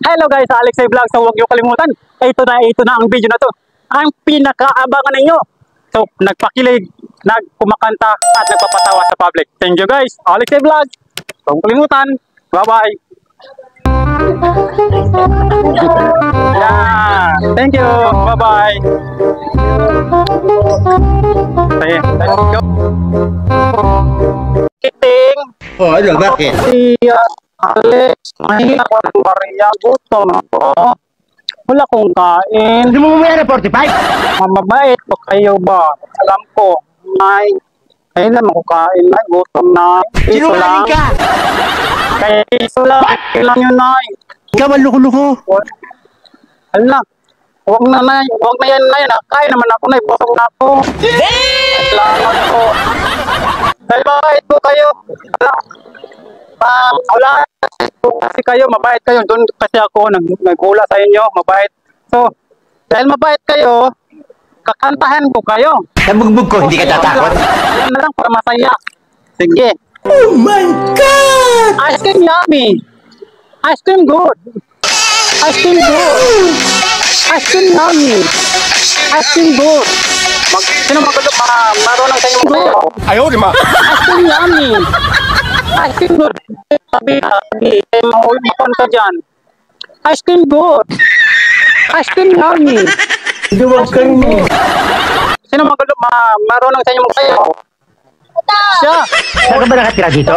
Hello guys, Alex A Vlog. So huwag niyo kalimutan, ito na ang video na to. Ang pinakaabangan ninyo. So nagpakilig, nagkumakanta at nagpapatawa sa public. Thank you guys, Alex A Vlog. Huwag kalimutan. Bye-bye. Yeah, thank you. Bye-bye. Okay, let's go. Kiting. Oh, ano, bakit? Si Alex, mahirap ko ng bariya. Gutom ako. Wala kong kain. Hindi mo mamaya na 45? Mamabait po kayo ba? Alam ko. Nay, kailan ako kain? Nay, gutom na. Piso lang. Ka? Kaya piso lang. Kailan yun, Nay? Ikaw ang luko-luko. Hala. Huwag na, Nay. Huwag na yan, Nay. Nakain naman ako, Nay. Busog na ako. Salamat po. Dahil mabait po kayo. Wala. Kasi kayo, mabait kayo. Doon kasi ako nagkula sa inyo. Mabait. So, dahil mabait kayo, kakantahan ko kayo. Nabugbog ko, hindi ka tatakot. Ayan na lang para masaya. Sige. Oh my God! Ice cream yummy. Ice cream good. Ice cream good. Ice cream yummy. Ice cream good. Sino marunong sa inyo mag-sayaw? Ayaw, di ma. Ice cream yummy. Ice cream good. Sabi, makon ka dyan. Ice cream good. Ice cream yummy. Duwag ka mo. Sino marunong sa inyo mag-sayaw? Siya. Saan ka ba nakatira dito?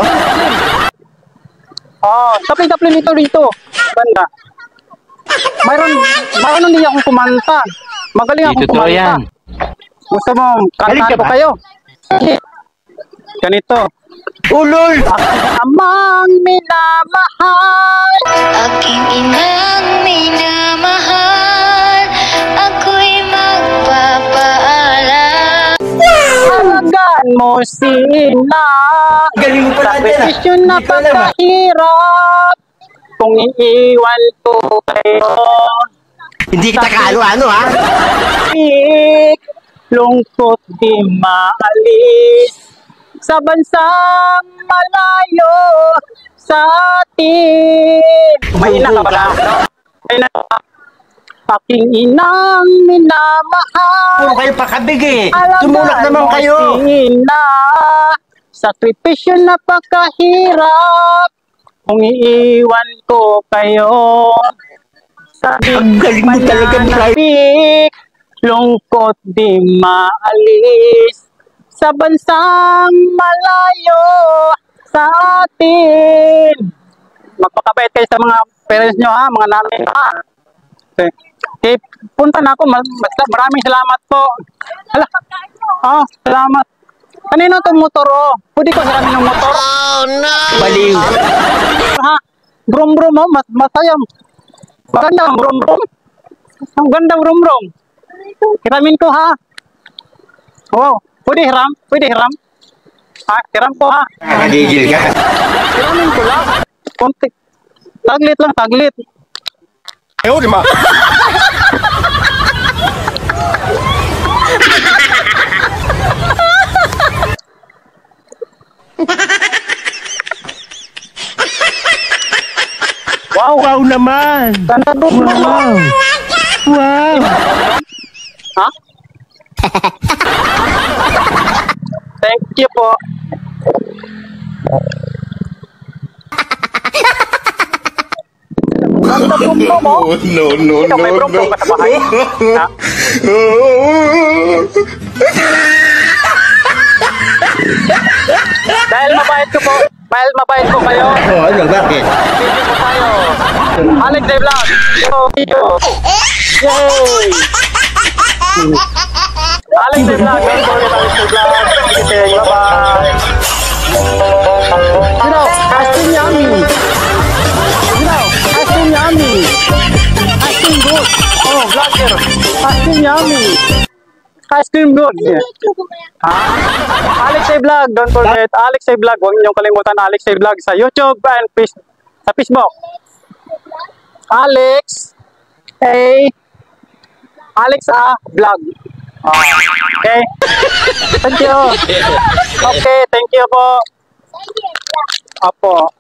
Tapli nito. Banda. Mayroon din akong kumanta. Magaling akong kumanta. Yan. Gusto mo, kantahan ko kayo? Ganito. Ulol! Aking amang minamahal. Aking inang minamahal, ako'y magpapaalam. Halagaan mo sila. Galing mo pala dyan, Sakripisyon na pagkahirap. Kung iiwan ko kayo. Hindi kita kaano-ano, ha? Lungkot di maalis. Sa bansang malayo sa atin. May ina ka pala. May ina ka. Aking inang minamahal. Ano kayo pakabig eh? Tumulak naman kayo. Ina, sakripisyo na pagkahirap. Kung iiwan ko kayo. Ang galing mo talaga, Mananapik, lungkot di maalis. Sa bansang malayo sa atin. Magpakabait kayo sa mga parents nyo, ha? Mga nanay, ha? Okay. Punta na ako. Maraming salamat po. Hala. Salamat. Kanino itong motor, Pwede ko hiramin ng motor? Oh no! Baliw. Ha? Brum-brum, masayang. Magandang brum-brum. Ang gandang brum-brum. Hiramin ko, ha? Wow. Pwede hiram? Hiram ko, ha? Nagigil ka. Hiramin ko lang. Konti. Taglit lang, taglit. Ayaw, di ma. Wow naman. Ganda brum-brum. Wow. Ha? Thank you po. Ganda brum-brum, No. Ikaw may brum-brum ka sa bahay? Ha? Dahil mabait ko kayo. Oh, ano, bakit? Video po tayo. Alex A Vlog. Video. Yay! Alex A Vlog. Don't forget Alex A Vlog. Bye-bye. Ice cream yummy. Ice cream yummy. Ice cream good. Vlogger. Ice cream yummy. Ice cream good. Alex A Vlog. Don't forget Alex A Vlog. Huwag niyong kalimutan Alex A Vlog sa YouTube and sa Facebook. Alex A Vlog. Okay. Thank you. Okay, thank you po. Opo.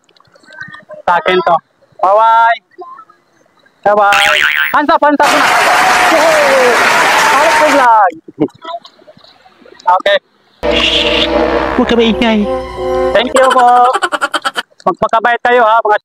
Sa akin to. Bye-bye. Bye-bye. Hands up muna. Yay! Halik ko vlog. Okay. Huwag ka maingay. Thank you po. Magpakabayad kayo ha, mga